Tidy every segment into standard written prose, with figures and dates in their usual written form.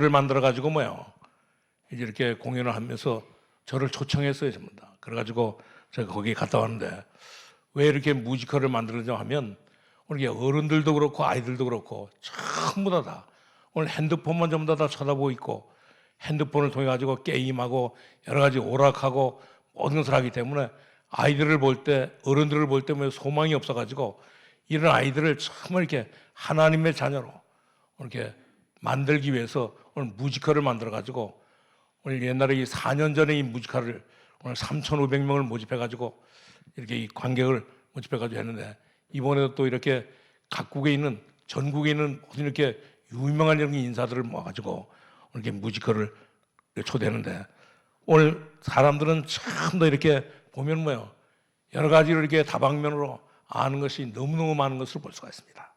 를 만들어 가지고 뭐요, 이제 이렇게 공연을 하면서 저를 초청했어요, 전부 다. 그래가지고 제가 거기 갔다 왔는데, 왜 이렇게 뮤지컬을 만들었냐 하면, 오늘 이게 어른들도 그렇고 아이들도 그렇고 전부 다 오늘 핸드폰만 전부 다 쳐다보고 있고, 핸드폰을 통해 가지고 게임하고 여러 가지 오락하고 모든 것을 하기 때문에 아이들을 볼 때, 어른들을 볼 때 소망이 없어 가지고 이런 아이들을 정말 이렇게 하나님의 자녀로 이렇게 만들기 위해서 오늘 뮤지컬을 만들어 가지고, 오늘 옛날에 이 4년 전에 이 뮤지컬을 오늘 3,500명을 모집해 가지고 이렇게 이 관객을 모집해 가지고 했는데, 이번에도 또 이렇게 각국에 있는, 전국에 있는 모든 이렇게 유명한 이런 인사들을 모아 가지고 이렇게 뮤지컬을 초대했는데, 오늘 사람들은 참 더 이렇게 보면 뭐요, 여러 가지로 이렇게 다방면으로 아는 것이 너무너무 많은 것을 볼 수가 있습니다.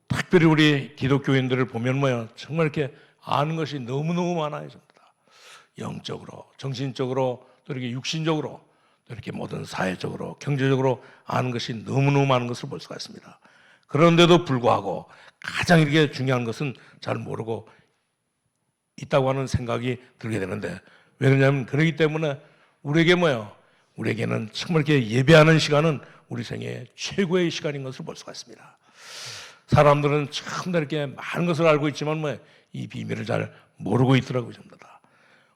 특별히 우리 기독교인들을 보면 뭐요, 정말 이렇게 아는 것이 너무너무 많아요. 전부 다 영적으로, 정신적으로, 또 이렇게 육신적으로, 또 이렇게 모든 사회적으로, 경제적으로 아는 것이 너무너무 많은 것을 볼 수가 있습니다. 그런데도 불구하고 가장 이렇게 중요한 것은 잘 모르고 있다고 하는 생각이 들게 되는데, 왜 그러냐면, 그러기 때문에 우리에게 뭐요, 우리에게는 정말 이렇게 예배하는 시간은 우리 생애 최고의 시간인 것을 볼 수가 있습니다. 사람들은 참 이렇게 많은 것을 알고 있지만 이 비밀을 잘 모르고 있더라고요, 전부 다.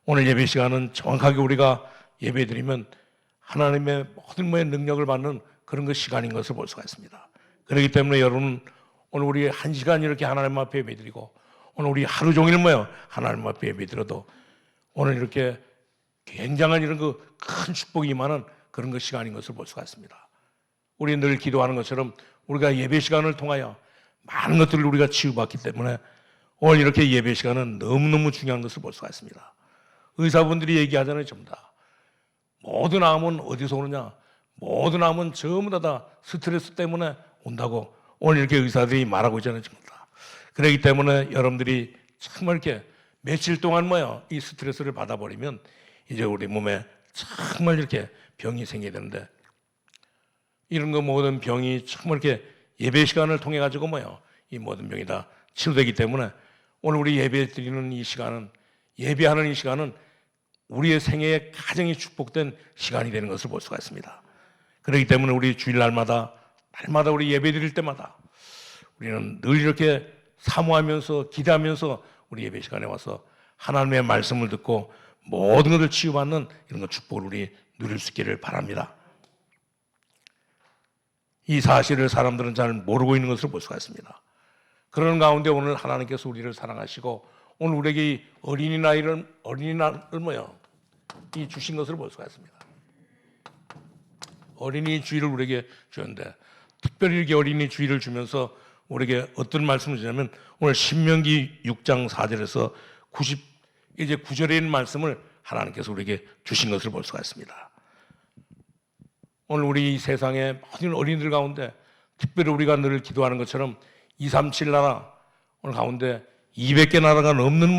오늘 예배 시간은 정확하게 우리가 예배 드리면 하나님의 모든 능력을 받는 그런 그 시간인 것을 볼 수가 있습니다. 그렇기 때문에 여러분, 오늘 우리 한 시간 이렇게 하나님 앞에 예배 드리고, 오늘 우리 하루 종일 하나님 앞에 예배 드려도 오늘 이렇게 굉장한 이런 그 큰 축복이 임하는 그런 그 시간인 것을 볼 수가 있습니다. 우리 늘 기도하는 것처럼 우리가 예배 시간을 통하여 많은 것들을 우리가 치유받기 때문에 오늘 이렇게 예배 시간은 너무너무 중요한 것을 볼 수가 있습니다. 의사분들이 얘기하잖아요, 전부 다. 모든 암은 어디서 오느냐? 모든 암은 전부 다 스트레스 때문에 온다고 오늘 이렇게 의사들이 말하고 있잖아요, 전부 다. 그렇기 때문에 여러분들이 정말 이렇게 며칠 동안 이 스트레스를 받아버리면 이제 우리 몸에 정말 이렇게 병이 생겨야 되는데, 이런 거 모든 병이 정말 이렇게 예배 시간을 통해 가지고 이 모든 병이 다 치료되기 때문에 오늘 우리 예배 드리는 이 시간은, 예배하는 이 시간은 우리의 생애에 가장 축복된 시간이 되는 것을 볼 수가 있습니다. 그렇기 때문에 우리 주일날마다, 날마다 우리 예배 드릴 때마다 우리는 늘 이렇게 사모하면서 기대하면서 우리 예배 시간에 와서 하나님의 말씀을 듣고 모든 것을 치유받는 이런 축복을 우리 누릴 수 있기를 바랍니다. 이 사실을 사람들은 잘 모르고 있는 것을 볼 수가 있습니다. 그런 가운데 오늘 하나님께서 우리를 사랑하시고 오늘 우리에게 이 어린이날을 이 주신 것을 볼 수가 있습니다. 어린이 주일을 우리에게 주었는데, 특별히 이렇게 어린이 주일을 주면서 우리에게 어떤 말씀을 주냐면, 오늘 신명기 6장 4절에서 9절에 있는 말씀을 하나님께서 우리에게 주신 것을 볼 수가 있습니다. 오늘 우리 세상의 모든 어린이들 가운데 특별히 우리가 늘 기도하는 것처럼 237 나라, 오늘 가운데 200개 나라가 넘는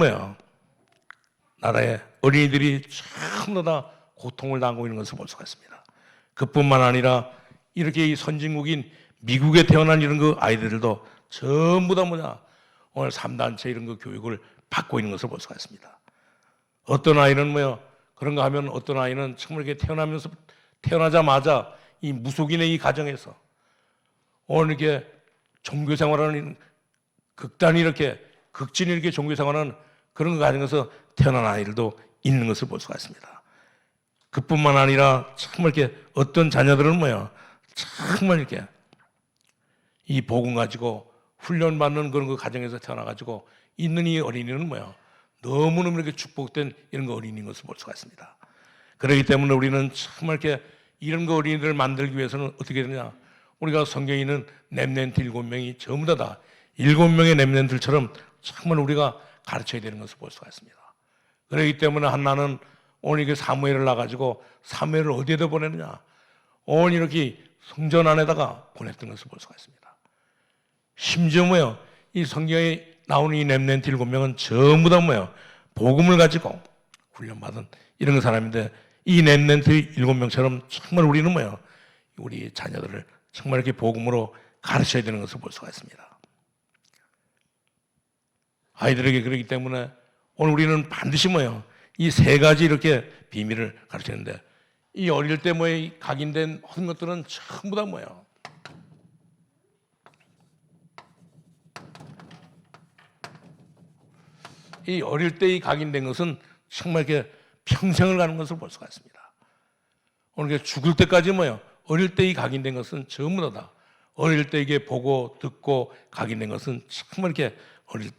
나라의 어린이들이 전부 다 고통을 당하고 있는 것을 볼 수가 있습니다. 그뿐만 아니라 이렇게 이 선진국인 미국에 태어난 이런 그 아이들도 전부 다 오늘 3단체 이런 그 교육을 받고 있는 것을 볼 수가 있습니다. 어떤 아이는 그런가 하면 어떤 아이는 정말 이렇게 태어나자마자 이 무속인의 이 가정에서 오늘 이렇게 종교 생활하는 극단이 이렇게 극진이 이렇게 종교 생활하는 그런 가정에서 태어난 아이들도 있는 것을 볼 수가 있습니다. 그뿐만 아니라 정말 이렇게 어떤 자녀들은 정말 이렇게 이 복음 가지고 훈련받는 그런 그 가정에서 태어나가지고 있는 이 어린이는 너무너무 이렇게 축복된 이런 거 어린이인 것을 볼 수가 있습니다. 그렇기 때문에 우리는 정말 이렇게 이런 거 어린이들을 만들기 위해서는 어떻게 되냐? 우리가 성경에 있는 렘넌트 7명이 전부 다 7명의 렘넌트들처럼 정말 우리가 가르쳐야 되는 것을 볼 수가 있습니다. 그렇기 때문에 한나는 오늘 이게 사무엘을 나가지고 사무엘을 어디에다 보내느냐? 오늘 이렇게 성전 안에다가 보냈던 것을 볼 수가 있습니다. 심지어 이 성경에 나오는 이 렘넌트 7명은 전부 다 복음을 가지고 훈련받은 이런 사람인데, 이 렘넌트 7명처럼 정말 우리는 우리 자녀들을 정말 이렇게 복음으로 가르쳐야 되는 것을 볼 수가 있습니다. 아이들에게 그러기 때문에 오늘 우리는 반드시 뭐예요? 이 세 가지 이렇게 비밀을 가르치는데 이 어릴 때 뭐예요? 각인된 모든 것들은 전부 다 뭐예요? 이 어릴 때 이 각인된 것은 정말 이렇게 평생을 가는 것을 볼 수가 있습니다. 오늘 죽을 때까지 뭐예요? 어릴 때 이 각인된 것은 전부 다 어릴 때 이게 보고 듣고 각인된 것은 정말 이렇게 어릴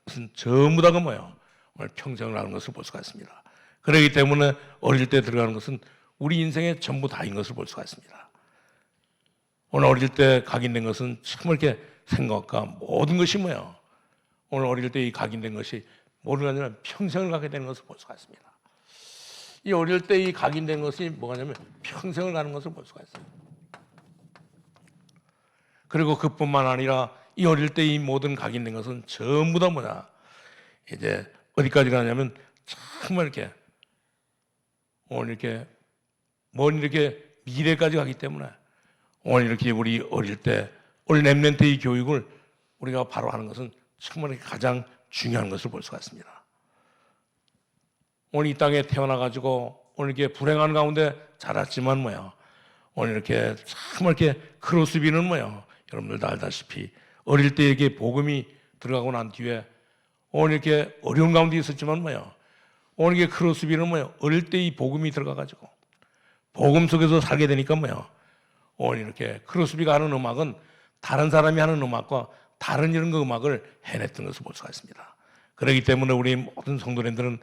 것은 전부 다가 뭐예요? 오늘 평생을 가는 것을 볼 수가 있습니다. 그렇기 때문에 어릴 때 들어가는 것은 우리 인생의 전부 다인 것을 볼 수가 있습니다. 오늘 어릴 때 각인된 것은 정말 이렇게 생각과 모든 것이 뭐예요? 오늘 어릴 때 이 각인된 것이 모든 게 아니라 평생을 가게 되는 것을 볼 수가 있습니다. 이 어릴 때 이 각인된 것이 뭐냐면 평생을 가는 것을 볼 수가 있어요. 그리고 그뿐만 아니라 이 어릴 때 이 모든 각인된 것은 전부 다 뭐냐? 이제 어디까지 가냐면 정말 이렇게 오늘 이렇게 먼 이렇게 미래까지 가기 때문에 오늘 이렇게 우리 어릴 때 오늘 렘넌트 이 교육을 우리가 바로 하는 것은 정말 가장 중요한 것을 볼 수가 있습니다. 오늘 이 땅에 태어나가지고 오늘 이렇게 불행한 가운데 자랐지만 뭐야? 오늘 이렇게 정말 이렇게 크로스비는 뭐야? 여러분들도 알다시피 어릴 때 이게 복음이 들어가고 난 뒤에 오늘 이렇게 어려운 가운데 있었지만 뭐야? 오늘 이게 크로스비는 뭐야? 어릴 때 이 복음이 들어가가지고 복음 속에서 살게 되니까 뭐야? 오늘 이렇게 크로스비가 하는 음악은 다른 사람이 하는 음악과 다른 이런 그 음악을 해냈던 것을 볼 수가 있습니다. 그렇기 때문에 우리 모든 성도님들은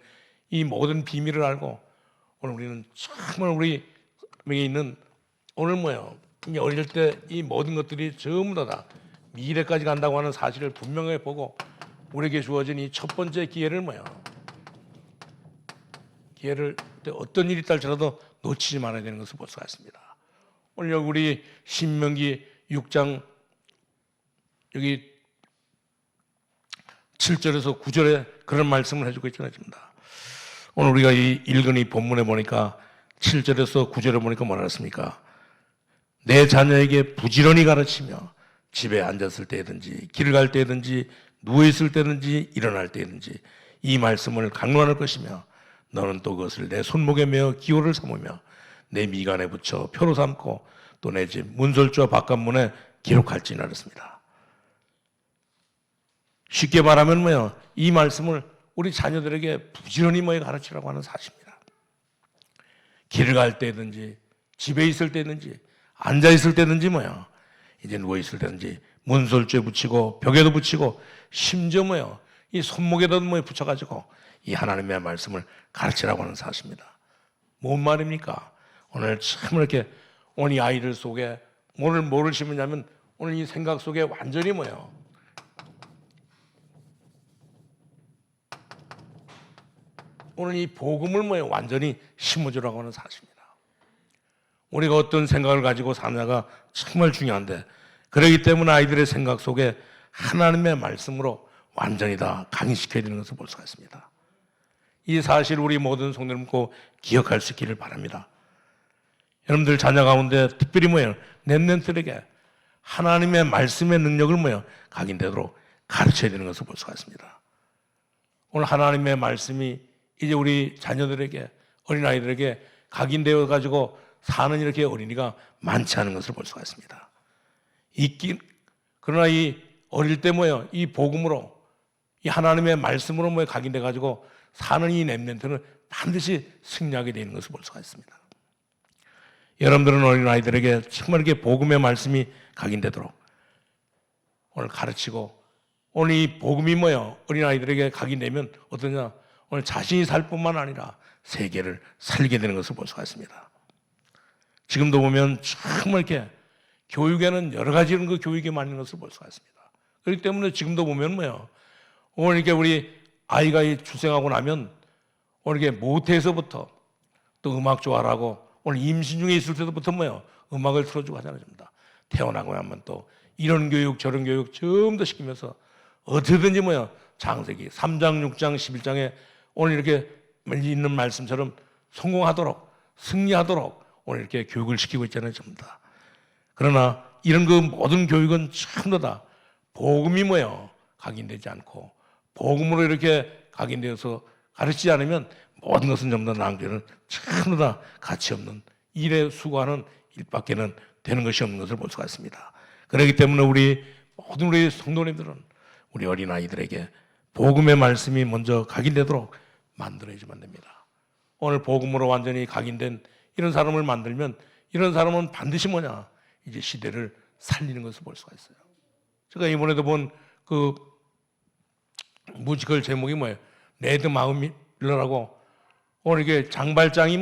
이 모든 비밀을 알고 오늘 우리는 정말 우리 명에 있는 오늘 뭐예요? 어릴 때 이 모든 것들이 전부 다 미래까지 간다고 하는 사실을 분명하게 보고 우리에게 주어진 이 첫 번째 기회를 뭐예요? 기회를 어떤 일이 있다 할지라도 놓치지 말아야 되는 것을 볼 수가 있습니다. 오늘 여기 우리 신명기 6장 여기 7절에서 9절에 그런 말씀을 해주고 있잖아요. 오늘 우리가 이 읽은 이 본문에 보니까 7절에서 9절에 보니까 뭐라 했습니까? 내 자녀에게 부지런히 가르치며 집에 앉았을 때든지 길을 갈 때든지 누워있을 때든지 일어날 때든지 이 말씀을 강론할 것이며 너는 또 그것을 내 손목에 메어 기호를 삼으며 내 미간에 붙여 표로 삼고 또 내 집 문설주와 바깥문에 기록할지니라 그랬습니다. 쉽게 말하면 뭐예요? 이 말씀을 우리 자녀들에게 부지런히 가르치라고 하는 사실입니다. 길을 갈 때든지 집에 있을 때든지 앉아 있을 때든지 이제 누워 있을 때든지 문설주에 붙이고 벽에도 붙이고 심지어 이 손목에도 붙여가지고 이 하나님의 말씀을 가르치라고 하는 사실입니다. 뭔 말입니까? 오늘 참 이렇게 오늘 이 아이들 속에 오늘 뭐를 심으냐면 오늘 이 생각 속에 완전히 오늘 이 복음을 완전히 심어주라고 하는 사실입니다. 우리가 어떤 생각을 가지고 사느냐가 정말 중요한데 그렇기 때문에 아이들의 생각 속에 하나님의 말씀으로 완전히 다 강의시켜야 되는 것을 볼 수가 있습니다. 이 사실 우리 모든 성도님 꼭 기억할 수 있기를 바랍니다. 여러분들 자녀 가운데 특별히 렘넌트들에게 하나님의 말씀의 능력을 각인되도록 가르쳐야 되는 것을 볼 수가 있습니다. 오늘 하나님의 말씀이 이제 우리 자녀들에게 어린아이들에게 각인되어 가지고 사는 이렇게 어린이가 많지 않은 것을 볼 수가 있습니다. 그러나 이 어릴 때 이 복음으로 이 하나님의 말씀으로 각인돼 가지고 사는 이 렘넌트는 반드시 승리하게 되는 것을 볼 수가 있습니다. 여러분들은 어린아이들에게 정말 이렇게 복음의 말씀이 각인되도록 오늘 가르치고 오늘 이 복음이 어린아이들에게 각인되면 어떠냐? 오늘 자신이 살 뿐만 아니라 세계를 살게 되는 것을 볼 수가 있습니다. 지금도 보면 정말 이렇게 교육에는 여러 가지 이런 그 교육이 많은 것을 볼 수가 있습니다. 그렇기 때문에 지금도 보면 오늘 이렇게 우리 아이가 출생하고 나면 오늘 이렇게 모태에서부터 또 음악 좋아하라고 오늘 임신 중에 있을 때부터 음악을 틀어주고 하잖아요. 태어나고 나면 또 이런 교육 저런 교육 전부 다 시키면서 어떻게든지 창세기 3장 6장 11장에 오늘 이렇게 있는 말씀처럼 성공하도록 승리하도록 오늘 이렇게 교육을 시키고 있잖아요. 전부 다. 그러나 이런 그 모든 교육은 전부 다 복음이 각인되지 않고 복음으로 이렇게 각인되어서 가르치지 않으면 모든 것은 전부 다 낭비는 전부 다 가치 없는 일에 수고하는 일밖에는 되는 것이 없는 것을 볼 수가 있습니다. 그렇기 때문에 모든 우리 성도님들은 우리 어린아이들에게 복음의 말씀이 먼저 각인되도록 만들어야지만 됩니다. 오늘 복음으로 완전히 각인된 이런 사람을 만들면 이런 사람은 반드시 이제 시대를 살리는 것을 볼 수가 있어요. 제가 이번에도 본 그 뮤지컬 제목이 레드 마운밀러라고. 오늘 이게 장발장이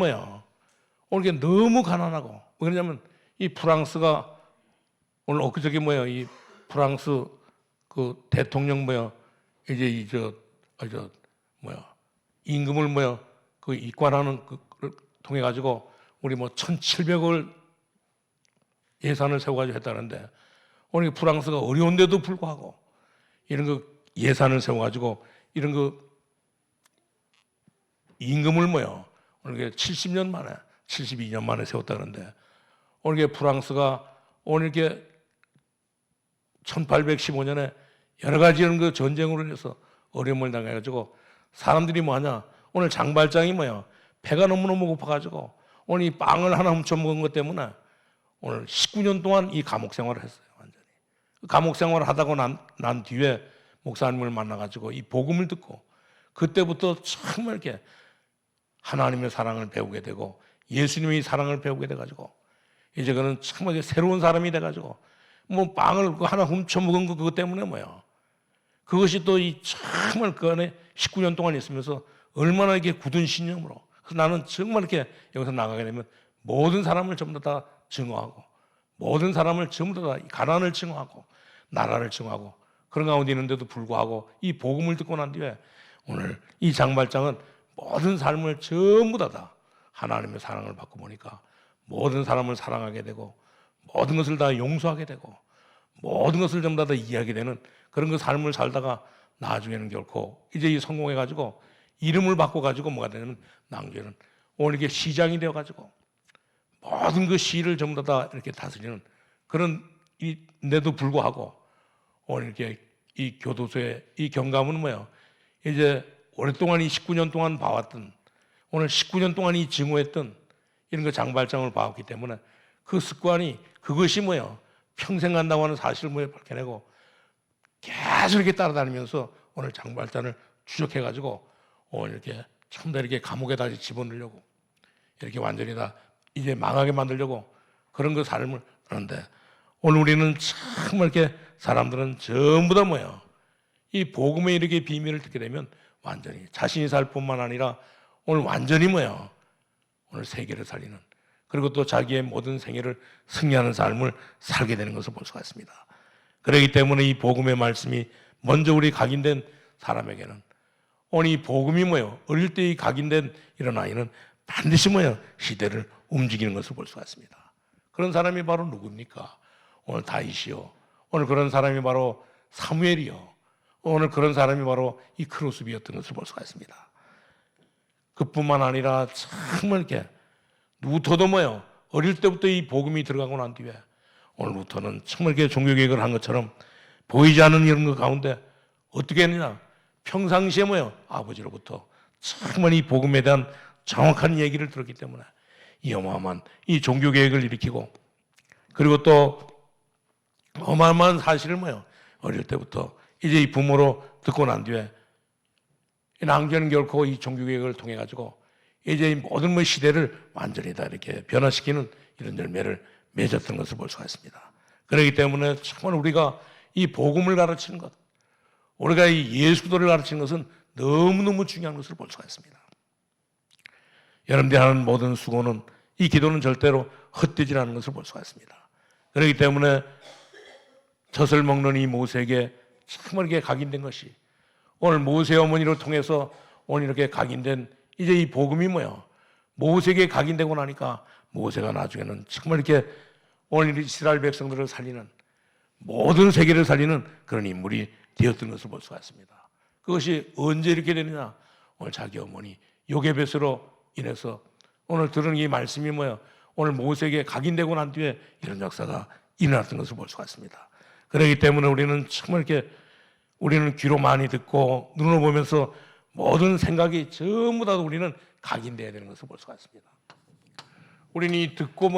오늘 이게 너무 가난하고. 왜냐면 이 프랑스가 오늘 엊그저께 이 프랑스 그 대통령 이제 임금을 그 이관하는 그걸 통해 가지고 우리 1,700억 예산을 세워가지고 했다는데 오늘 프랑스가 어려운데도 불구하고 이런 그 예산을 세워가지고 이런 그 임금을 오늘 70년 만에 72년 만에 세웠다는데 오늘 프랑스가 오늘 1815년에 여러 가지 이런 그 전쟁으로 인해서 어려움을 당해가지고 사람들이 오늘 장발장이 배가 너무너무 고파가지고 오늘 이 빵을 하나 훔쳐 먹은 것 때문에 오늘 19년 동안 이 감옥 생활을 했어요. 완전히. 감옥 생활을 하다가 난 뒤에 목사님을 만나가지고 이 복음을 듣고 그때부터 정말 이렇게 하나님의 사랑을 배우게 되고 예수님의 사랑을 배우게 돼가지고 이제 그는 정말 새로운 사람이 돼가지고 빵을 하나 훔쳐 먹은 거 그것 때문에 그것이 또 이 정말 그 안에 19년 동안 있으면서 얼마나 이게 굳은 신념으로. 그래서 나는 정말 이렇게 여기서 나가게 되면 모든 사람을 전부 다 증오하고 모든 사람을 전부 다 가난을 증오하고 나라를 증오하고 그런 가운데 있는데도 불구하고 이 복음을 듣고 난 뒤에 오늘 이 장발장은 모든 삶을 전부 다 하나님의 사랑을 받고 보니까 모든 사람을 사랑하게 되고 모든 것을 다 용서하게 되고 모든 것을 전부 다 이해하게 되는 그런 그 삶을 살다가 나중에는 결코 이제 이 성공해가지고 이름을 바꿔가지고 뭐가 되냐면 나중에는 오늘 이게 시장이 되어가지고 모든 그 시를 전부 다 이렇게 다스리는 그런 인데도 불구하고 오늘 이렇게 이 교도소의 이 경감은 이제 오랫동안 이 19년 동안 봐왔던 오늘 19년 동안 이 증오했던 이런 그 장발장을 봐왔기 때문에 그 습관이 그것이 평생 간다고 하는 사실을 밝혀내고 계속 이렇게 따라다니면서 오늘 장발장을 추적해가지고 오늘 이렇게 전부 다 이렇게 감옥에다 집어넣으려고 이렇게 완전히 다 이제 망하게 만들려고 그런 그 삶을 하는데 오늘 우리는 정말 이렇게 사람들은 전부 다 이 복음의 이렇게 비밀을 듣게 되면 완전히 자신이 살 뿐만 아니라 오늘 완전히 오늘 세계를 살리는 그리고 또 자기의 모든 생애를 승리하는 삶을 살게 되는 것을 볼 수가 있습니다. 그렇기 때문에 이 복음의 말씀이 먼저 우리 각인된 사람에게는 오늘 이 복음이 어릴 때 이 각인된 이런 아이는 반드시 시대를 움직이는 것을 볼 수가 있습니다. 그런 사람이 바로 누굽니까? 오늘 다윗이요. 오늘 그런 사람이 바로 사무엘이요. 오늘 그런 사람이 바로 이 크로스비였던 것을 볼 수가 있습니다. 그뿐만 아니라 정말 이렇게 루터도 어릴 때부터 이 복음이 들어가고 난 뒤에 오늘 루터는 정말 이렇게 종교개혁을 한 것처럼 보이지 않는 이런 것 가운데 어떻게 했느냐? 평상시에 아버지로부터 정말 이 복음에 대한 정확한 얘기를 들었기 때문에 이 어마어마한 이 종교개혁을 일으키고 그리고 또 어마어마한 사실을 어릴 때부터 이제 이 부모로 듣고 난 뒤에 낭비는 결코 이 종교개혁을 통해 가지고 이제 이 모든 시대를 완전히 다 이렇게 변화시키는 이런 열매를 맺었던 것을 볼 수가 있습니다. 그렇기 때문에 정말 우리가 이 복음을 가르치는 것, 우리가 이 예수도를 가르치는 것은 너무너무 중요한 것을 볼 수가 있습니다. 여러분들이 하는 모든 수고는 이 기도는 절대로 헛되지 않는 것을 볼 수가 있습니다. 그렇기 때문에 젖을 먹는 이 모세에게 정말 이렇게 각인된 것이 오늘 모세 어머니를 통해서 오늘 이렇게 각인된 이제 이 복음이 모세에게 각인되고 나니까 모세가 나중에는 정말 이렇게 오늘 이스라엘 백성들을 살리는 모든 세계를 살리는 그런 인물이 되었던 것을 볼 수가 있습니다. 그것이 언제 이렇게 되느냐? 오늘 자기 어머니 요게벳으로 인해서 오늘 들은 이 말씀이 오늘 모세에게 각인되고 난 뒤에 이런 역사가 일어났던 것을 볼 수가 있습니다. 그렇기 때문에 우리는 정말 이렇게 우리는 귀로 많이 듣고 눈으로 보면서 모든 생각이 전부 다 우리는 각인돼야 되는 것을 볼 수가 있습니다. 우리는 이 듣고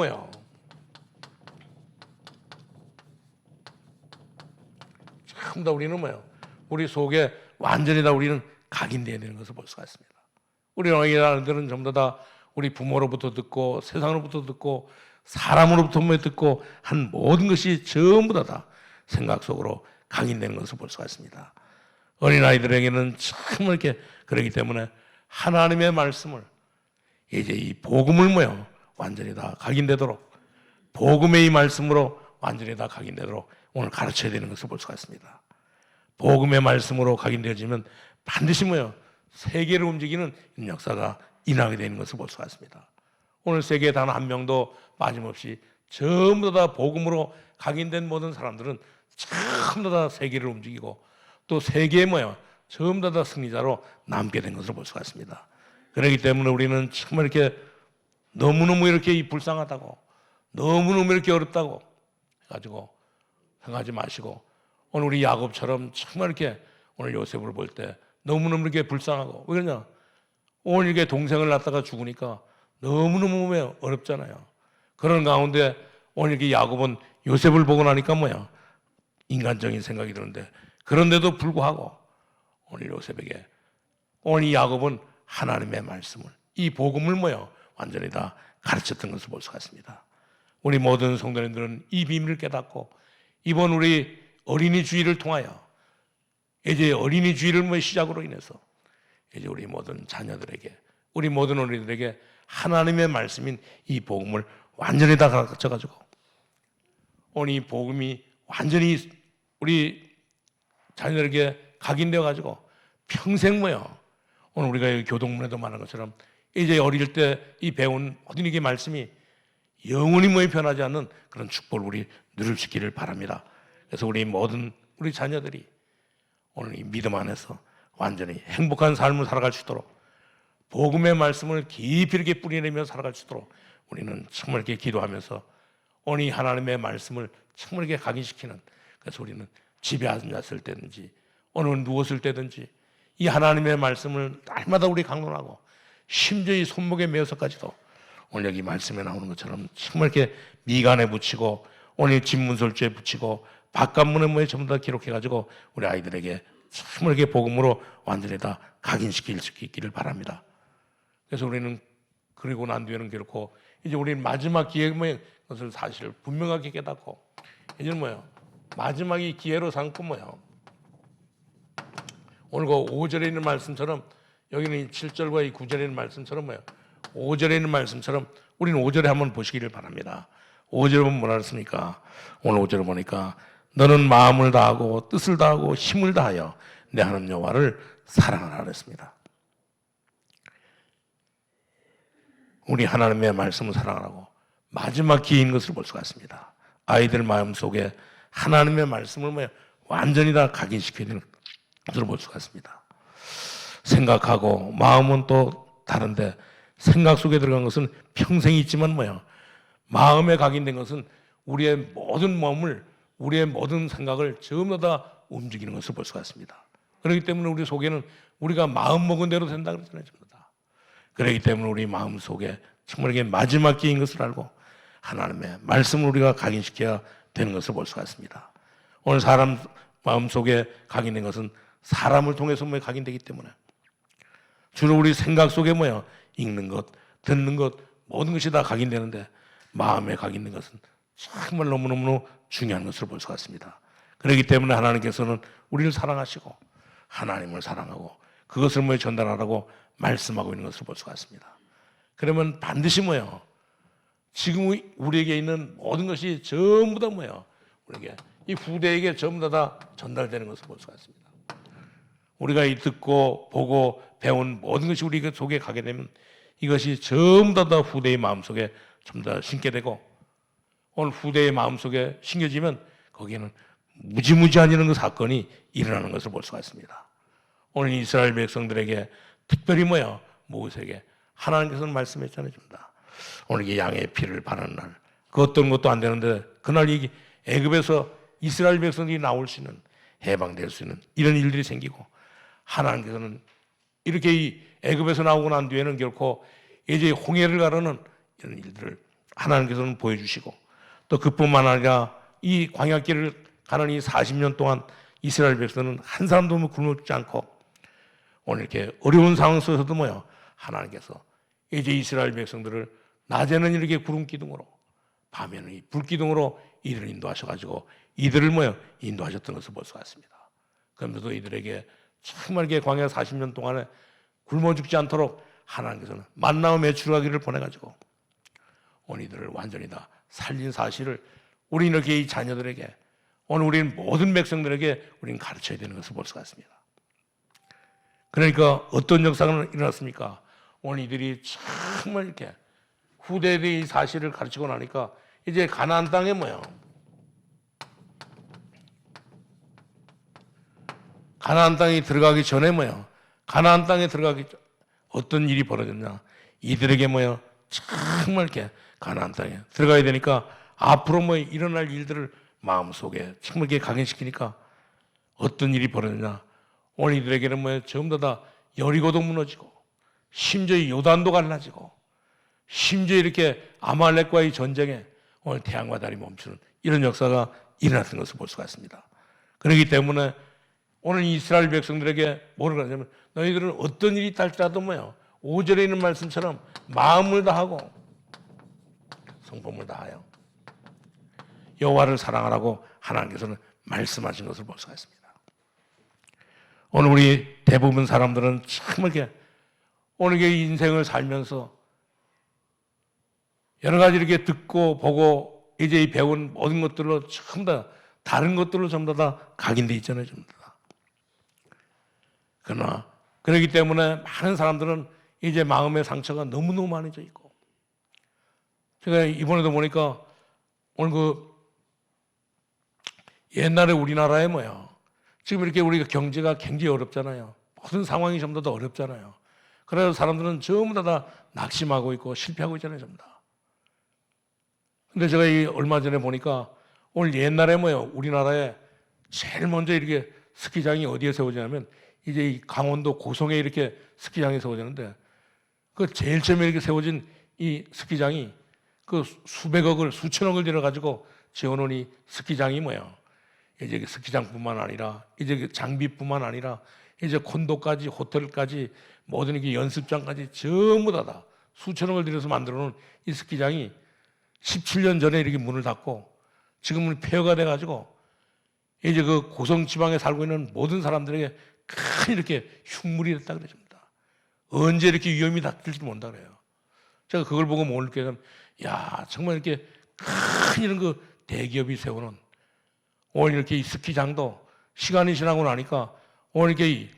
전부 다 우리는 우리 속에 완전히 다 우리는 각인돼야 되는 것을 볼 수가 있습니다. 우리 어린아이들은 전부 다 우리 부모로부터 듣고 세상으로부터 듣고 사람으로부터 듣고 한 모든 것이 전부 다 생각 속으로 각인되는 것을 볼 수가 있습니다. 어린아이들에게는 참 이렇게 그러기 때문에 하나님의 말씀을 이제 이 복음을 완전히 다 각인되도록 복음의 이 말씀으로 완전히 다 각인되도록 오늘 가르쳐야 되는 것을 볼 수가 있습니다. 복음의 말씀으로 각인되어지면 반드시 세계를 움직이는 역사가 일어나게 되는 것을 볼 수가 있습니다. 오늘 세계에 단 한 명도 빠짐없이 전부 다 복음으로 각인된 모든 사람들은 전부 다 세계를 움직이고 또 세계에 전부 다 승리자로 남게 된 것을 볼 수가 있습니다. 그렇기 때문에 우리는 정말 이렇게 너무너무 이렇게 불쌍하다고 너무너무 이렇게 어렵다고 해가지고 생각하지 마시고 오늘 우리 야곱처럼 정말 이렇게 오늘 요셉을 볼 때 너무너무 이렇게 불쌍하고 왜 그러냐? 오늘 이렇게 동생을 낳다가 죽으니까 너무너무 어렵잖아요. 그런 가운데 오늘 이렇게 야곱은 요셉을 보고 나니까 인간적인 생각이 드는데 그런데도 불구하고 오늘 요셉에게 오늘 이 야곱은 하나님의 말씀을 이 복음을 완전히 다 가르쳤던 것을 볼 수가 있습니다. 우리 모든 성도님들은 이 비밀을 깨닫고 이번 우리 어린이 주일을 통하여 이제 어린이 주일을 시작으로 인해서 이제 우리 모든 자녀들에게 우리 모든 어린이들에게 하나님의 말씀인 이 복음을 완전히 다 가르쳐가지고 오늘 이 복음이 완전히 우리 자녀들에게 각인되어 가지고 평생 오늘 우리가 교동문에도 말한 것처럼 이제 어릴 때 이 배운 모든 이게 말씀이 영원히 변하지 않는 그런 축복을 우리 누릴 수 있기를 바랍니다. 그래서 우리 모든 우리 자녀들이 오늘 이 믿음 안에서 완전히 행복한 삶을 살아갈 수 있도록 복음의 말씀을 깊이 이렇게 뿌리내며 살아갈 수 있도록 우리는 정말 이렇게 기도하면서 오늘 이 하나님의 말씀을 정말 이렇게 각인시키는 그래서 우리는 집에 앉았을 때든지 오늘 누웠을 때든지 이 하나님의 말씀을 날마다 우리 강론하고 심지어 이 손목에 메어서까지도 오늘 여기 말씀에 나오는 것처럼 정말 이렇게 미간에 붙이고 오늘 집문설주에 붙이고 바깥문에 전부 다 기록해가지고 우리 아이들에게 정말 이렇게 복음으로 완전히 다 각인시킬 수 있기를 바랍니다. 그래서 우리는 그리고 난 뒤에는 결코 이제 우리는 마지막 기회에 것을 사실 분명하게 깨닫고 이제는 마지막이 기회로 삼고 오늘 그 5절에 있는 말씀처럼 여기는 7절과 이 9절에 있는 말씀처럼 5절에 있는 말씀처럼 우리는 5절에 한번 보시기를 바랍니다. 5절에 보면 뭐라 했습니까? 오늘 5절을 보니까 너는 마음을 다하고 뜻을 다하고 힘을 다하여 내 하나님 여호와를 사랑하라 그랬습니다. 우리 하나님의 말씀을 사랑하라고 마지막 기회인 것을 볼 수가 있습니다. 아이들 마음속에 하나님의 말씀을 완전히 다 각인시켜야 되는 것을 볼 수가 있습니다. 생각하고 마음은 또 다른데 생각 속에 들어간 것은 평생 있지만 마음에 각인된 것은 우리의 모든 몸을 우리의 모든 생각을 전부 다 움직이는 것을 볼 수가 있습니다. 그렇기 때문에 우리 속에는 우리가 마음 먹은 대로 된다 그랬잖아요. 전부 다. 그렇기 때문에 우리 마음 속에 정말 이게 마지막 기회인 것을 알고 하나님의 말씀을 우리가 각인시켜야 되는 것을 볼 수가 있습니다. 오늘 사람 마음 속에 각인된 것은 사람을 통해서 각인되기 때문에 주로 우리 생각 속에 읽는 것, 듣는 것 모든 것이 다 각인되는데 마음에 각인된 것은 정말 너무너무 중요한 것으로 볼 수가 있습니다. 그렇기 때문에 하나님께서는 우리를 사랑하시고 하나님을 사랑하고 그것을 전달하라고 말씀하고 있는 것을 볼 수가 있습니다. 그러면 반드시 지금 우리에게 있는 모든 것이 전부 다 우리에게 이 후대에게 전부 다 전달되는 것을 볼 수가 있습니다. 우리가 이 듣고 보고 배운 모든 것이 우리 속에 가게 되면 이것이 전부 다 후대의 마음속에 전부 다 심게 되고 오늘 후대의 마음속에 심겨지면 거기에는 무지무지한 이런 사건이 일어나는 것을 볼 수가 있습니다. 오늘 이스라엘 백성들에게 특별히 모세에게 하나님께서는 말씀했잖아요. 오늘 이게 양의 피를 바르는 날 그 어떤 것도 안 되는데 그날 이 애굽에서 이스라엘 백성들이 나올 수 있는 해방될 수 있는 이런 일들이 생기고, 하나님께서는 이렇게 이 애굽에서 나오고 난 뒤에는 결코 이제 홍해를 가르는 이런 일들을 하나님께서는 보여주시고, 또 그뿐만 아니라 이 광야길을 가는 이 40년 동안 이스라엘 백성은 한 사람도 굶어 죽지 않고, 오늘 이렇게 어려운 상황 속에서도 하나님께서 이제 이스라엘 백성들을 낮에는 이렇게 구름 기둥으로, 밤에는 이 불 기둥으로 이들을 인도하셔가지고 이들을 인도하셨던 것을 볼 수가 있습니다. 그러면서도 이들에게 정말 이렇게 광야 40년 동안에 굶어 죽지 않도록 하나님께서는 만나와 메추라기를 보내가지고 오늘 이들을 완전히 다 살린 사실을 우리 이렇게 이 자녀들에게, 오늘 우리는 모든 백성들에게 우리는 가르쳐야 되는 것을 볼 수가 있습니다. 그러니까 어떤 역사가 일어났습니까? 오늘 이들이 정말 이렇게 후대들이 이 사실을 가르치고 나니까 이제 가나안 땅에 가나안 땅에 들어가기 전에 가나안 땅에 들어가기 전 어떤 일이 벌어졌냐? 이들에게 정말 이렇게 가나안 땅에 들어가야 되니까 앞으로 일어날 일들을 마음속에 정말 이렇게 각인시키니까 어떤 일이 벌어졌냐? 오늘 이들에게는 전부 다 여리고도 무너지고, 심지어 요단도 갈라지고, 심지어 이렇게 아말렉과의 전쟁에 오늘 태양과 달이 멈추는 이런 역사가 일어났던 것을 볼 수가 있습니다. 그렇기 때문에 오늘 이스라엘 백성들에게 뭐를 그러냐면, 너희들은 어떤 일이 있달지라도 5절에 있는 말씀처럼 마음을 다하고 성품을 다하여 여호와를 사랑하라고 하나님께서는 말씀하신 것을 볼 수가 있습니다. 오늘 우리 대부분 사람들은 정말 이렇게 오늘 인생을 살면서 여러 가지 이렇게 듣고 보고 이제 배운 모든 것들로 전부 다 다른 것들로 전부 다 각인돼 있잖아요, 전부 다. 그러나 그렇기 때문에 많은 사람들은 이제 마음의 상처가 너무너무 많아져 있고, 제가 이번에도 보니까 오늘 옛날에 우리나라에 지금 이렇게 우리가 경제가 굉장히 어렵잖아요. 모든 상황이 전부 다 어렵잖아요. 그래서 사람들은 전부 다 낙심하고 있고 실패하고 있잖아요, 전부 다. 근데 제가 얼마 전에 보니까 오늘 옛날에 우리나라에 제일 먼저 이렇게 스키장이 어디에 세워지냐면 이제 이 강원도 고성에 이렇게 스키장이 세워지는데, 그 제일 처음에 이렇게 세워진 이 스키장이 그 수백억을, 수천억을 들여가지고 지어놓은 이 스키장이 이제 스키장뿐만 아니라 이제 장비뿐만 아니라 이제 콘도까지 호텔까지 모든 이게 연습장까지 전부 다 수천억을 들여서 만들어놓은 이 스키장이 17년 전에 이렇게 문을 닫고 지금은 폐허가 돼가지고 이제 그 고성 지방에 살고 있는 모든 사람들에게 큰 이렇게 흉물이 됐다 그러십니다. 언제 이렇게 위험이 닥칠지도 모른다 그래요. 제가 그걸 보고 뭘 느끼냐면, 야, 정말 이렇게 큰 이런 그 대기업이 세우는 오늘 이렇게 이 스키장도 시간이 지나고 나니까 오늘 이렇게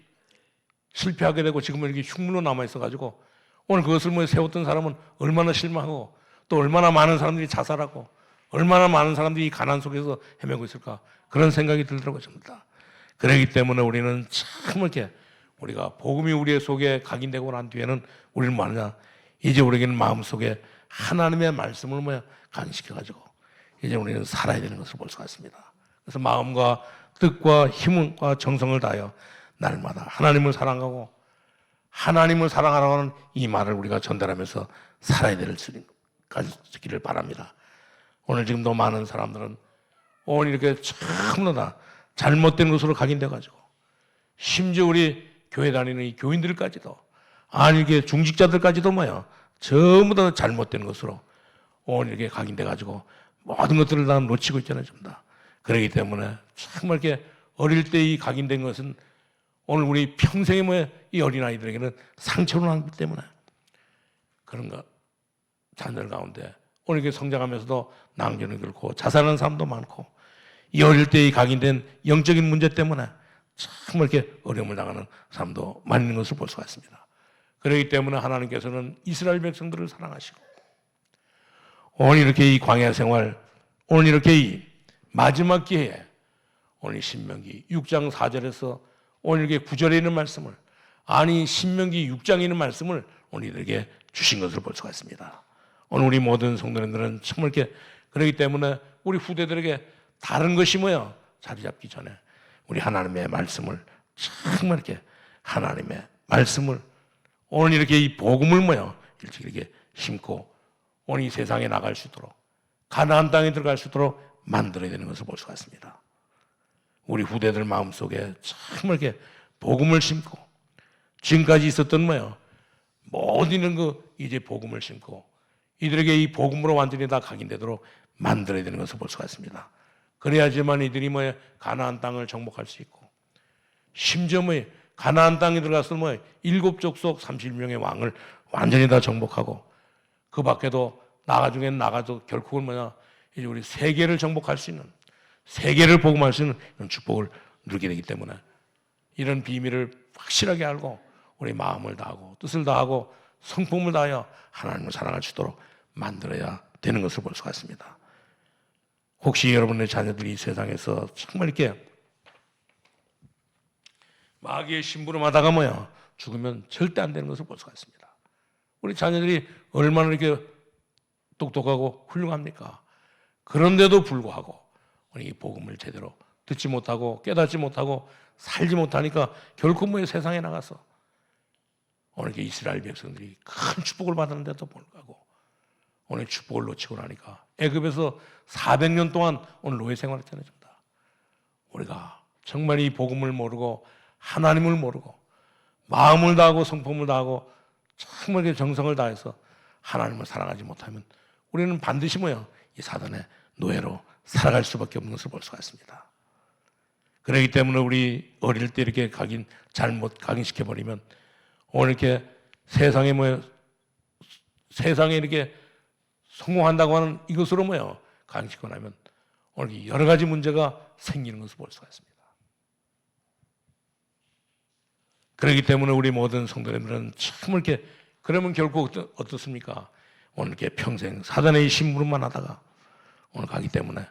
실패하게 되고 지금은 이렇게 흉물로 남아 있어가지고 오늘 그것을 세웠던 사람은 얼마나 실망하고 또 얼마나 많은 사람들이 자살하고 얼마나 많은 사람들이 가난 속에서 헤매고 있을까, 그런 생각이 들더라고요, 전부. 그렇기 때문에 우리는 참 이렇게 우리가 복음이 우리의 속에 각인되고 난 뒤에는 우리는 뭐하냐, 이제 우리에게는 마음속에 하나님의 말씀을 각인시켜가지고 이제 우리는 살아야 되는 것을 볼 수가 있습니다. 그래서 마음과 뜻과 힘과 정성을 다하여 날마다 하나님을 사랑하고 하나님을 사랑하라고 하는 이 말을 우리가 전달하면서 살아야 될 수있기를 바랍니다. 오늘 지금도 많은 사람들은 오늘 이렇게 전부 다 잘못된 것으로 각인돼가지고, 심지어 우리 교회 다니는 이 교인들까지도, 아니 이게 중직자들까지도 전부 다 잘못된 것으로 오늘 이렇게 각인돼가지고 모든 것들을 다 놓치고 있잖아요, 전부 다. 그렇기 때문에 정말 이렇게 어릴 때 이 각인된 것은 오늘 우리 평생의 이 어린아이들에게는 상처로 남기 때문에 그런 거 자녀들 가운데 오늘 이렇게 성장하면서도 낭비는 그렇고 자살하는 사람도 많고, 이 어릴 때 이 각인된 영적인 문제 때문에 정말 이렇게 어려움을 당하는 사람도 많이 있는 것을 볼 수가 있습니다. 그렇기 때문에 하나님께서는 이스라엘 백성들을 사랑하시고 오늘 이렇게 이 광야 생활, 오늘 이렇게 이 마지막 기회에 오늘 신명기 6장 4절에서 오늘 이렇게 9절에 있는 말씀을, 아니 신명기 6장에 있는 말씀을 오늘 이들에게 주신 것을 볼 수가 있습니다. 오늘 우리 모든 성도님들은 정말 이렇게, 그렇기 때문에 우리 후대들에게 다른 것이 자리 잡기 전에 우리 하나님의 말씀을 정말 이렇게 하나님의 말씀을 오늘 이렇게 이 복음을 일찍 이렇게 심고 오늘 이 세상에 나갈 수 있도록 가나안 땅에 들어갈 수 있도록 만들어야 되는 것을 볼 수가 있습니다. 우리 후대들 마음속에 정말 이렇게 복음을 심고 지금까지 있었던 모든 이제 복음을 심고 이들에게 이 복음으로 완전히 다 각인되도록 만들어야 되는 것을 볼 수가 있습니다. 그래야지만 이들이 가나안 땅을 정복할 수 있고 심지어 가나안 땅에 들어가서 7족속 30명의 왕을 완전히 다 정복하고 그 밖에도 나가도 결국은 이제 우리 세계를 정복할 수 있는 세계를 복음할 수 있는 이런 축복을 누리게 되기 때문에 이런 비밀을 확실하게 알고 우리 마음을 다하고 뜻을 다하고 성품을 다하여 하나님을 사랑할 수 있도록 만들어야 되는 것을 볼 수가 있습니다. 혹시 여러분의 자녀들이 세상에서 정말 이렇게 마귀의 심부름하다가 죽으면 절대 안 되는 것을 볼 수가 있습니다. 우리 자녀들이 얼마나 이렇게 똑똑하고 훌륭합니까? 그런데도 불구하고 우리 이 복음을 제대로 듣지 못하고 깨닫지 못하고 살지 못하니까 결코 세상에 나가서 오늘 이스라엘 백성들이 큰 축복을 받았는데도 불구하고 오늘 축복을 놓치고 나니까 애굽에서 400년 동안 오늘 노예 생활을 전해줍니다. 우리가 정말 이 복음을 모르고 하나님을 모르고 마음을 다하고 성품을 다하고 정말 정성을 다해서 하나님을 사랑하지 못하면 우리는 반드시 이 사단의 노예로 살아갈 수밖에 없는 것을 볼 수가 있습니다. 그렇기 때문에 우리 어릴 때 이렇게 잘못 각인시켜버리면 오늘 이렇게 세상에 이렇게 성공한다고 하는 이것으로 각인시키고 나면 오늘 여러 가지 문제가 생기는 것을 볼 수가 있습니다. 그렇기 때문에 우리 모든 성도님들은 참 이렇게 그러면 결국 어떻습니까? 오늘 이렇게 평생 사단의 심부름만 하다가 오늘 가기 때문에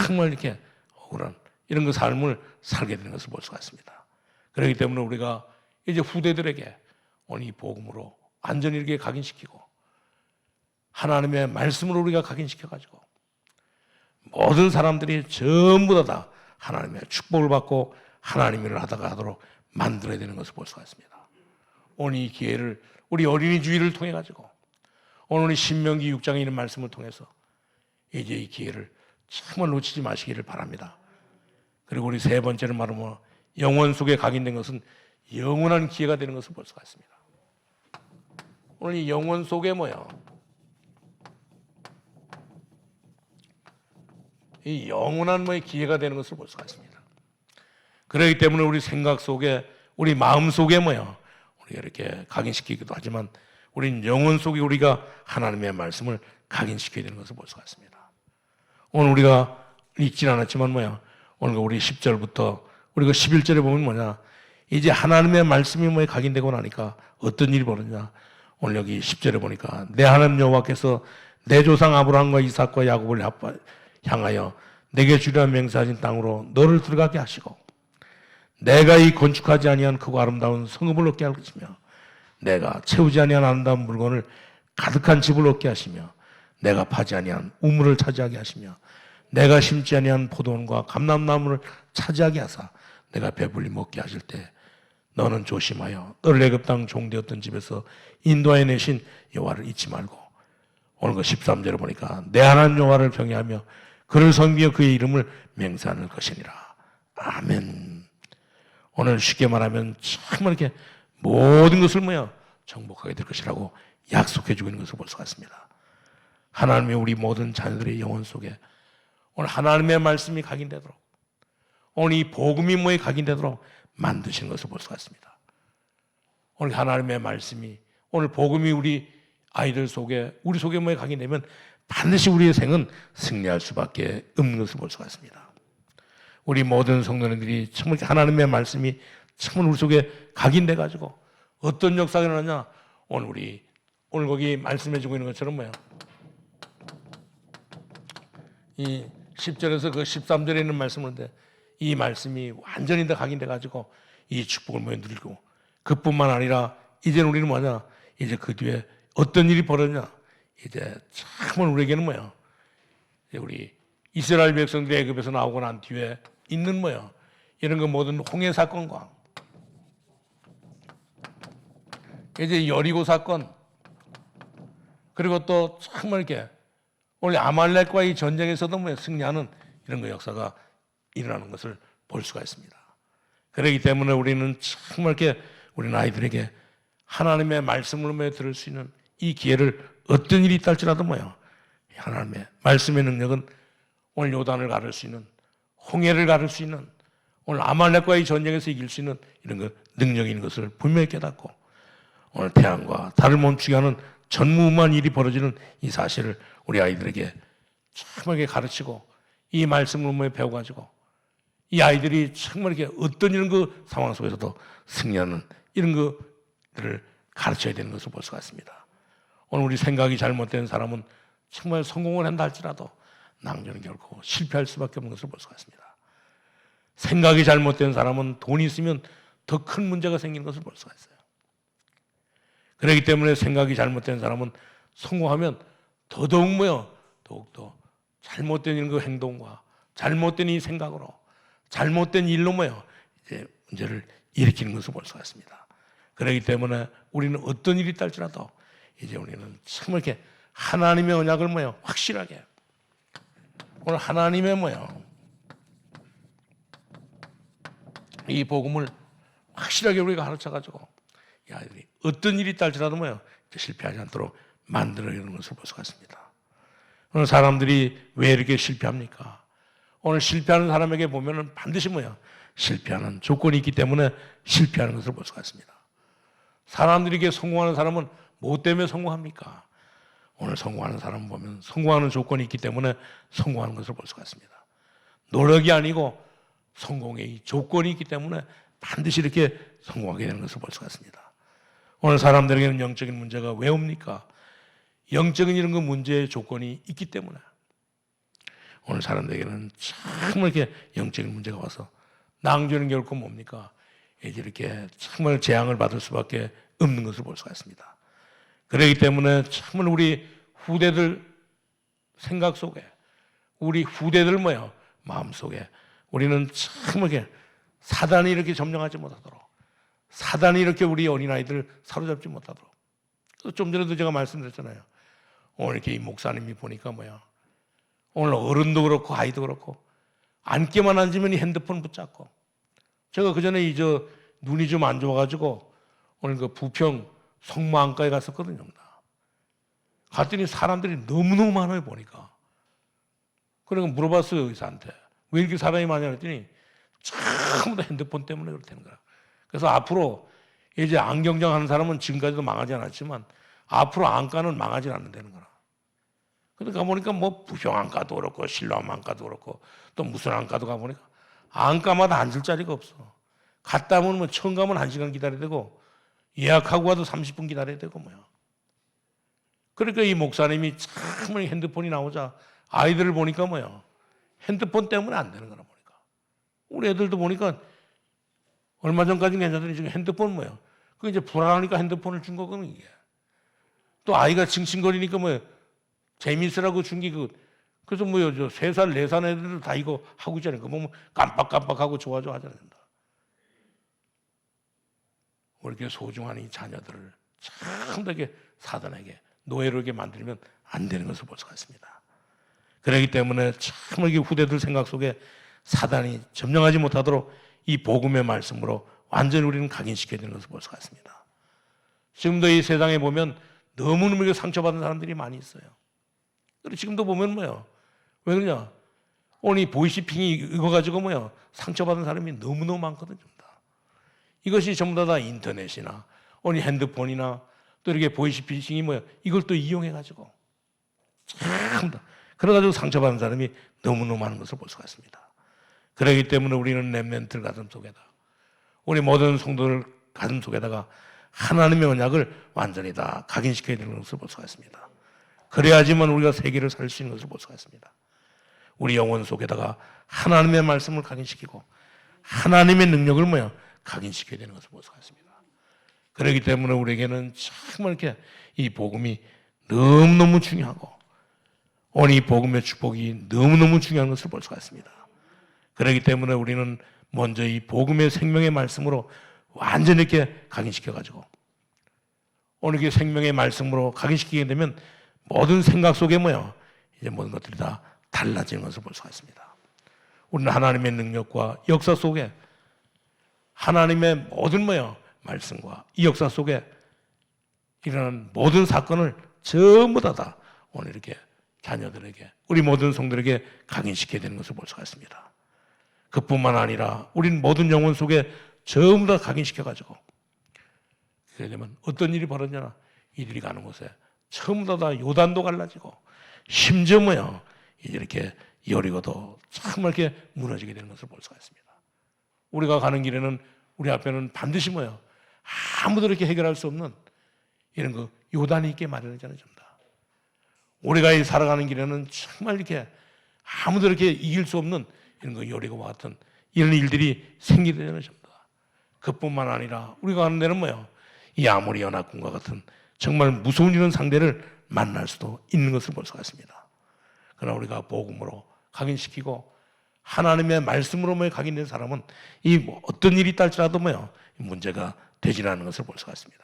정말 이렇게 억울한 이런 삶을 살게 되는 것을 볼 수가 있습니다. 그렇기 때문에 우리가 이제 후대들에게 오늘 이 복음으로 완전히 이렇게 각인시키고 하나님의 말씀으로 우리가 각인시켜가지고 모든 사람들이 전부 다 하나님의 축복을 받고 하나님의 일을 하도록 만들어야 되는 것을 볼 수가 있습니다. 오늘 이 기회를 우리 어린이 주일을 통해 가지고 오늘 신명기 6장에 있는 말씀을 통해서 이제 이 기회를 정말 놓치지 마시기를 바랍니다. 그리고 우리 세 번째는 말하면 영혼 속에 각인된 것은 영원한 기회가 되는 것을 볼 수가 있습니다. 오늘 이 영혼 속에 이 영원한 기회가 되는 것을 볼 수가 있습니다. 그렇기 때문에 우리 생각 속에 우리 마음 속에 우리가 이렇게 각인시키기도 하지만 우리는 영혼 속에 우리가 하나님의 말씀을 각인시켜야 되는 것을 볼 수가 있습니다. 오늘 우리가 읽진 않았지만 오늘 우리 10절부터 우리가 11절에 보면 이제 하나님의 말씀이 각인되고 나니까 어떤 일이 벌어지냐. 오늘 여기 10절에 보니까 내 하나님 여호와께서 내 조상 아브라함과 이삭과 야곱을 향하여 내게 주려 맹세하신 땅으로 너를 들어가게 하시고 내가 이 건축하지 아니한 크고 아름다운 성읍을 얻게 할 것이며 내가 채우지 아니한 아름다운 물건을 가득한 집을 얻게 하시며 내가 파지 아니한 우물을 차지하게 하시며 내가 심지 아니한 포도원과 감람나무를 차지하게 하사 내가 배불리 먹게 하실 때 너는 조심하여 너를 애굽 땅 종되었던 집에서 인도하여 내신 여호와를 잊지 말고 오늘 그 13절에 보니까 내 하나님 여호와를 경외하며 그를 섬기며 그의 이름을 맹세하는 것이니라. 아멘. 오늘 쉽게 말하면 정말 이렇게 모든 것을 정복하게 될 것이라고 약속해 주고 있는 것을 볼 수가 있습니다. 하나님의 우리 모든 자녀들의 영혼 속에 오늘 하나님의 말씀이 각인되도록 오늘 이 복음이 각인되도록 만드시는 것을 볼 수가 있습니다. 오늘 하나님의 말씀이 오늘 복음이 우리 아이들 속에 우리 속에 각인되면 반드시 우리의 생은 승리할 수밖에 없는 것을 볼 수가 있습니다. 우리 모든 성도님들이 정말 하나님의 말씀이 정말 우리 속에 각인돼 가지고 어떤 역사가 일어나냐. 오늘 거기 말씀해 주고 있는 것처럼 이 10절에서 그 13절에 있는 말씀인데 이 말씀이 완전히 다 각인돼 가지고 이 축복을 누리고 그뿐만 아니라 이제는 우리는 이제 그 뒤에 어떤 일이 벌어지냐. 이제 정말 우리에게는 우리 이스라엘 백성들이 애굽에서 나오고 난 뒤에 있는 이런 거 모든 홍해 사건과 이제 여리고 사건, 그리고 또 정말 이렇게 원래 아말렉과의 전쟁에서도 뭐 승리하는 이런 거 역사가 일어나는 것을 볼 수가 있습니다. 그렇기 때문에 우리는 정말 이렇게 우리 아이들에게 하나님의 말씀을 들을 수 있는 이 기회를 어떤 일이 있다 할지라도 하나님의 말씀의 능력은 오늘 요단을 가를 수 있는, 홍해를 가를 수 있는, 오늘 아말렉과의 전쟁에서 이길 수 있는 이런 거 능력이 있는 것을 분명히 깨닫고 오늘 태양과 달을 멈추게 하는 전무후무한 일이 벌어지는 이 사실을 우리 아이들에게 정말 가르치고 이 말씀을 배워가지고 이 아이들이 정말 이렇게 어떤 이런 그 상황 속에서도 승리하는 이런 것들을 가르쳐야 되는 것을 볼 수가 있습니다. 오늘 우리 생각이 잘못된 사람은 정말 성공을 한다 할지라도 낭비는 결코 실패할 수밖에 없는 것을 볼 수가 있습니다. 생각이 잘못된 사람은 돈이 있으면 더 큰 문제가 생기는 것을 볼 수가 있어요. 그렇기 때문에 생각이 잘못된 사람은 성공하면 더더욱 더욱더 잘못된 이런 그 행동과 잘못된 이 생각으로 잘못된 일로 이제 문제를 일으키는 것을 볼 수가 있습니다. 그렇기 때문에 우리는 어떤 일이 있달지라도 이제 우리는 정말 이렇게 하나님의 언약을 확실하게 오늘 하나님의 이 복음을 확실하게 우리가 가르쳐가지고 이 아이들이 어떤 일이 있달지라도 실패하지 않도록 만들어내는 것을 볼 수가 있습니다. 오늘 사람들이 왜 이렇게 실패합니까? 오늘 실패하는 사람에게 보면은 반드시 실패하는 조건이 있기 때문에 실패하는 것을 볼 수가 있습니다. 사람들이 이렇게 성공하는 사람은 뭐 때문에 성공합니까? 오늘 성공하는 사람 보면 성공하는 조건이 있기 때문에 성공하는 것을 볼 수가 있습니다. 노력이 아니고 성공의 조건이 있기 때문에 반드시 이렇게 성공하게 되는 것을 볼 수가 있습니다. 오늘 사람들에게는 영적인 문제가 왜 옵니까? 영적인 이런 그 문제의 조건이 있기 때문에 오늘 사람들에게는 정말 이렇게 영적인 문제가 와서 낭주는 결코 뭡니까? 이제 이렇게 정말 재앙을 받을 수밖에 없는 것을 볼 수가 있습니다. 그렇기 때문에 정말 우리 후대들 생각 속에 우리 후대들 마음 속에 우리는 정말 이렇게 사단이 이렇게 점령하지 못하도록 사단이 이렇게 우리 어린아이들을 사로잡지 못하도록 좀 전에도 제가 말씀드렸잖아요. 오늘 이렇게 이 목사님이 보니까 오늘 어른도 그렇고 아이도 그렇고 앉기만 앉으면 이 핸드폰 붙잡고 제가 그전에 눈이 좀 안 좋아가지고 오늘 그 부평 성모안과에 갔었거든요. 갔더니 사람들이 너무너무 많아요 보니까. 그러니까 물어봤어요 의사한테. 왜 이렇게 사람이 많냐 그랬더니 전부 다 핸드폰 때문에 그렇다는 거야. 그래서 앞으로 이제 안경장 하는 사람은 지금까지도 망하지 않았지만 앞으로 안과는 망하지 않는다는 거라. 그러니까 가보니까 부평 안과도 그렇고 신람 안과도 그렇고 또 무슨 안과도 가보니까 안과마다 앉을 자리가 없어. 갔다 오면 처음 가면 1시간 기다려야 되고 예약하고 가도 30분 기다려야 되고 그러니까 이 목사님이 참 핸드폰이 나오자 아이들을 보니까 핸드폰 때문에 안 되는 거라 보니까. 우리 애들도 보니까 얼마 전까지는 괜찮더니 지금 핸드폰 그 이제 불안하니까 핸드폰을 준 거거든요, 이게. 또 아이가 징징거리니까 재미있으라고 준 게 그래서 저 3살, 4살 애들도 다 이거 하고 있잖아요. 그거 보면 깜빡깜빡하고 좋아 하잖아요. 우리 이렇게 소중한 이 자녀들을 참 되게 사단에게 노예로게 만들면 안 되는 것을 볼 수가 있습니다. 그렇기 때문에 참 이렇게 후대들 생각 속에 사단이 점령하지 못하도록 이 복음의 말씀으로 완전히 우리는 각인시켜야 되는 것을 볼 수가 있습니다. 지금도 이 세상에 보면 너무너무 상처받은 사람들이 많이 있어요. 그리고 지금도 보면 왜 그러냐? 오늘 이 보이시핑이 이거 가지고 상처받은 사람이 너무너무 많거든요. 이것이 전부 다 인터넷이나 오늘 핸드폰이나 또 이렇게 보이시핑이 이걸 또 이용해가지고 참 그래가지고 상처받은 사람이 너무너무 많은 것을 볼 수가 있습니다. 그렇기 때문에 우리는 렘넌트를 가슴 속에다 우리 모든 성도들 가슴 속에다가 하나님의 언약을 완전히 다 각인시켜야 되는 것을 볼 수가 있습니다. 그래야지만 우리가 세계를 살 수 있는 것을 볼 수가 있습니다. 우리 영혼 속에다가 하나님의 말씀을 각인시키고 하나님의 능력을 각인시켜야 되는 것을 볼 수가 있습니다. 그렇기 때문에 우리에게는 정말 이렇게 이 복음이 너무너무 중요하고 오늘 이 복음의 축복이 너무너무 중요한 것을 볼 수가 있습니다. 그렇기 때문에 우리는 먼저 이 복음의 생명의 말씀으로 완전히 이렇게 각인시켜가지고 오늘 이렇게 생명의 말씀으로 각인시키게 되면 모든 생각 속에 이제 모든 것들이 다 달라지는 것을 볼 수가 있습니다. 우리는 하나님의 능력과 역사 속에 하나님의 모든 말씀과 이 역사 속에 일어나는 모든 사건을 전부 다 오늘 이렇게 자녀들에게 우리 모든 성들에게 각인시켜야 되는 것을 볼 수가 있습니다. 그뿐만 아니라 우리는 모든 영혼 속에 전부 다 각인시켜가지고 그러게 되면 어떤 일이 벌어지나 이들이 가는 곳에 전부 다 요단도 갈라지고 심지어 이제 이렇게 여리고도 정말 이렇게 무너지게 되는 것을 볼 수가 있습니다. 우리가 가는 길에는 우리 앞에는 반드시 아무도 이렇게 해결할 수 없는 이런 그 요단이 있게 마련이잖아요. 전부 다. 우리가 이 살아가는 길에는 정말 이렇게 아무도 이렇게 이길 수 없는 이런 그 여리고와 같은 이런 일들이 생기게 되는 전부 다. 그뿐만 아니라 우리가 가는 데는 이 아모리 연합군과 같은 정말 무서운 이런 상대를 만날 수도 있는 것을 볼 수가 있습니다. 그러나 우리가 복음으로 각인시키고 하나님의 말씀으로 각인된 사람은 이 어떤 일이 있다 할지라도 문제가 되지 않는 것을 볼 수가 있습니다.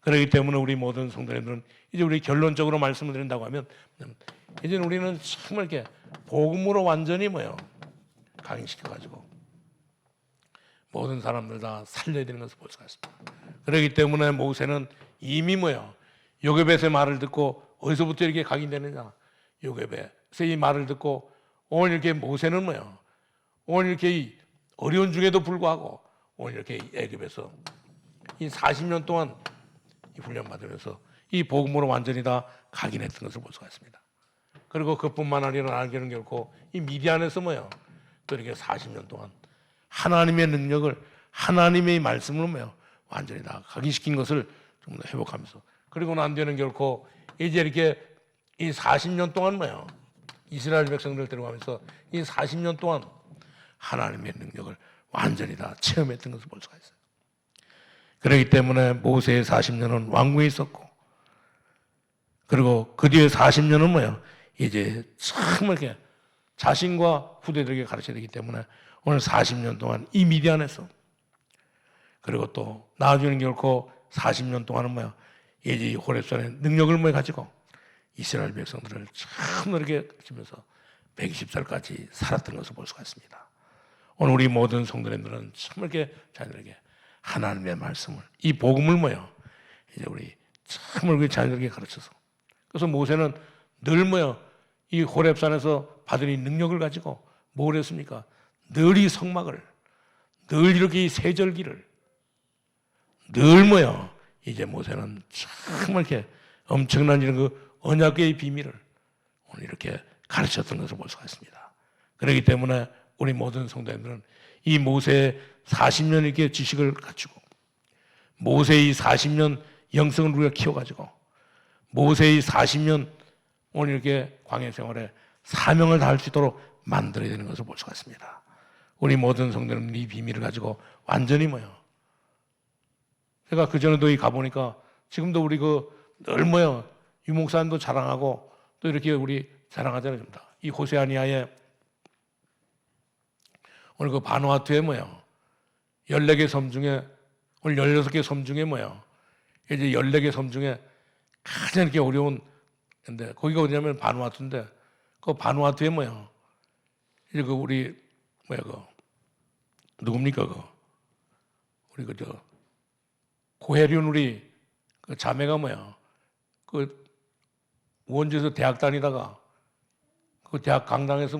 그렇기 때문에 우리 모든 성도님들은 이제 우리 결론적으로 말씀을 드린다고 하면 이제 우리는 정말 이렇게 복음으로 완전히 각인시켜가지고 모든 사람들 다 살려야 되는 것을 볼 수가 있습니다. 그렇기 때문에 모세는 이미 요괴벳의 말을 듣고 어디서부터 이렇게 각인되느냐? 요괴벳의 이 말을 듣고 오늘 이렇게 모세는 오늘 이렇게 이 어려운 중에도 불구하고 오늘 이렇게 애굽에서 이 40년 동안 이 훈련받으면서 이 복음으로 완전히 다 각인했던 것을 볼 수가 있습니다. 그리고 그뿐만 아니라 알기는 결코 이 미디안에서 또 이렇게 40년 동안 하나님의 능력을 하나님의 말씀으로 완전히 다 각인시킨 것을 좀 더 회복하면서 그리고 난 뒤에는 결코 이제 이렇게 이 40년 동안 이스라엘 백성들 데려가면서 이 40년 동안 하나님의 능력을 완전히 다 체험했던 것을 볼 수가 있어요. 그렇기 때문에 모세의 40년은 왕궁에 있었고 그리고 그 뒤에 40년은 이제 정말 이렇게 자신과 후대들에게 가르쳐야 되기 때문에 오늘 40년 동안 이 미디안에서 그리고 또 나중에는 결코 40년 동안은 이제 호렙산의 능력을 가지고 이스라엘 백성들을 참 이렇게 지면서 120살까지 살았던 것을 볼 수가 있습니다. 오늘 우리 모든 성도님들은 정말 이렇게 자녀들에게 하나님의 말씀을 이 복음을 이제 우리 정말 우리 자녀들에게 가르쳐서 그래서 모세는 늘 이 호렙산에서 받은 이 능력을 가지고 뭘 했습니까? 늘 이 성막을 늘 이렇게 이 세절기를 늘 이제 모세는 정말 이렇게 엄청난 이런 그 언약의 비밀을 오늘 이렇게 가르쳤던 것을 볼 수가 있습니다. 그렇기 때문에 우리 모든 성도님들은 이 모세의 40년 이렇게 지식을 갖추고 모세의 40년 영성을 우리가 키워가지고 모세의 40년 오늘 이렇게 광야 생활에 사명을 다할 수 있도록 만들어야 되는 것을 볼 수가 있습니다. 우리 모든 성도는 이 비밀을 가지고 완전히 제가 그전에도 가보니까 지금도 우리 늘 유목사님도 자랑하고 또 이렇게 우리 자랑하잖아요. 이 호세아니아의 오늘 그 바누아투에 14개 섬 중에 오늘 16개 섬 중에 이제 14개 섬 중에 가장 이렇게 어려운 근데 거기가 어디냐면 바누아투인데 그 바누아투에 이제 그 우리 누굽니까 우리 고혜륜 우리 그 자매가 그 원주에서 대학 다니다가 그 대학 강당에서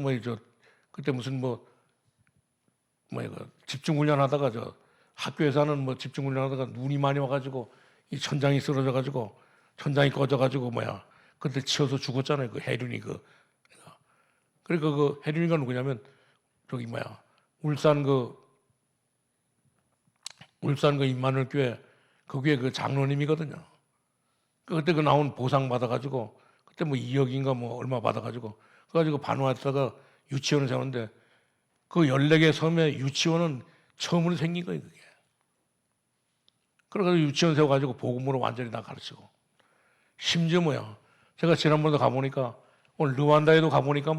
그때 무슨 집중훈련 하다가 학교에서는 집중훈련 하다가 눈이 많이 와가지고 이 천장이 쓰러져가지고 천장이 꺼져가지고 그때 치여서 죽었잖아요. 그 혜륜이 그러니까 그 혜륜이가 누구냐면 울산 임마누엘 교회 거기에 그 장로님이거든요. 그때 나온 보상 받아가지고 그때 2억인가 얼마 받아가지고 그래가지고 바누아투에다가 유치원을 세웠는데 그 14개 섬의 유치원은 처음으로 생긴 거예요, 그게. 그래가지고 유치원 세워가지고 복음으로 완전히 다 가르치고. 심지어 제가 지난번에도 가보니까 오늘 르완다에도 가보니까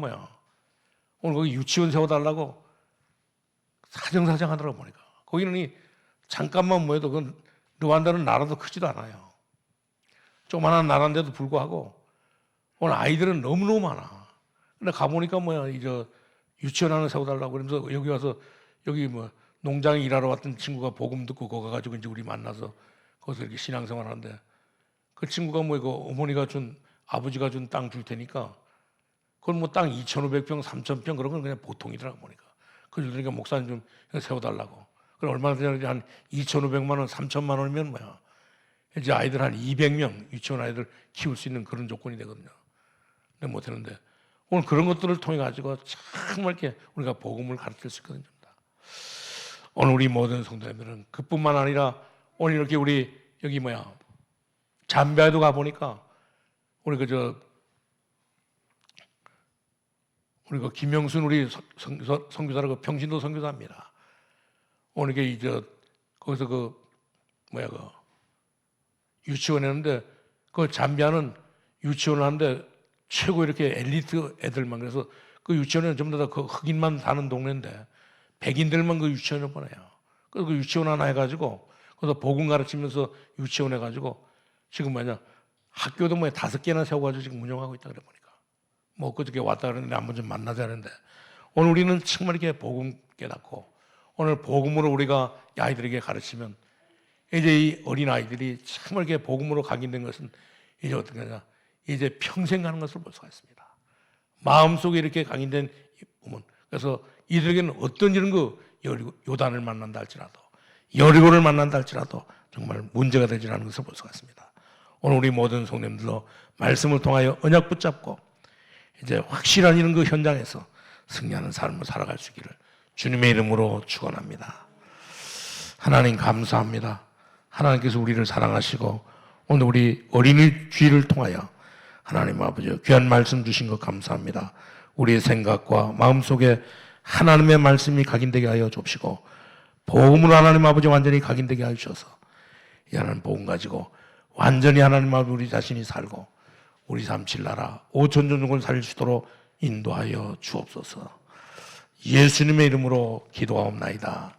오늘 거기 유치원 세워달라고 사정사정 하더라고 보니까. 거기는 잠깐만 모여도 그 르완다는 나라도 크지도 않아요. 조그만한 나라인데도 불구하고 오늘 아이들은 너무너무 많아. 근데 가보니까 유치원 하나 세워달라고 그러면서 여기 와서 여기 농장에 일하러 왔던 친구가 복음 듣고 거기 가가지고 이제 우리 만나서 거기서 이렇게 신앙생활 하는데 그 친구가 어머니가 아버지가 준 땅 줄 테니까 그건 땅 2,500평, 3,000평 그런 건 그냥 보통이더라고 보니까. 그러니까 목사님 좀 세워달라고. 그럼 얼마나 되냐면 한 2,500만 원, 3,000만 원이면 이제 아이들 한 200명 유치원 아이들 키울 수 있는 그런 조건이 되거든요. 근데 못 하는데 오늘 그런 것들을 통해 가지고 정말 이렇게 우리가 복음을 가르칠 수 있거든요. 오늘 우리 모든 성도님들은 그뿐만 아니라 오늘 이렇게 우리 여기 잠비아에도 가 보니까 우리 우리 김영순 우리 선교사라고 평신도 선교사입니다. 오늘 거기서 유치원 했는데 그 잠비아는 유치원을 하는데 최고 이렇게 엘리트 애들만 그래서 그 유치원은 전부 다 그 흑인만 사는 동네인데 백인들만 그 유치원을 보내요. 그래서 그 유치원 하나 해가지고 거기서 복음 가르치면서 유치원 해가지고 지금 학교도 5개나 세워가지고 지금 운영하고 있다 그래 보니까 그저께 왔다 그러는데 한번 좀 만나자 하는데 오늘 우리는 정말 이렇게 복음 깨닫고 오늘 복음으로 우리가 이 아이들에게 가르치면 이제 이 어린 아이들이 정말 이렇게 복음으로 각인된 것은 이제 어떻게 하냐 이제 평생 가는 것을 볼 수가 있습니다. 마음속에 이렇게 각인된 부분. 그래서 이들에게는 어떤 이런 요단을 만난다 할지라도 여리고를 만난다 할지라도 정말 문제가 되지 않는 것을 볼 수가 있습니다. 오늘 우리 모든 성도님들로 말씀을 통하여 언약 붙잡고 이제 확실한 이런 현장에서 승리하는 삶을 살아갈 수 있기를 주님의 이름으로 축원합니다. 하나님 감사합니다. 하나님께서 우리를 사랑하시고 오늘 우리 어린이 주일을 통하여 하나님 아버지 귀한 말씀 주신 것 감사합니다. 우리의 생각과 마음속에 하나님의 말씀이 각인되게 하여 주시고 복음으로 하나님 아버지 완전히 각인되게 하여 주셔서 이 하나님 복음 가지고 완전히 하나님 아버지 우리 자신이 살고 우리 삶 칠나라 5천 종족을 살릴 수 있도록 인도하여 주옵소서. 예수님의 이름으로 기도하옵나이다.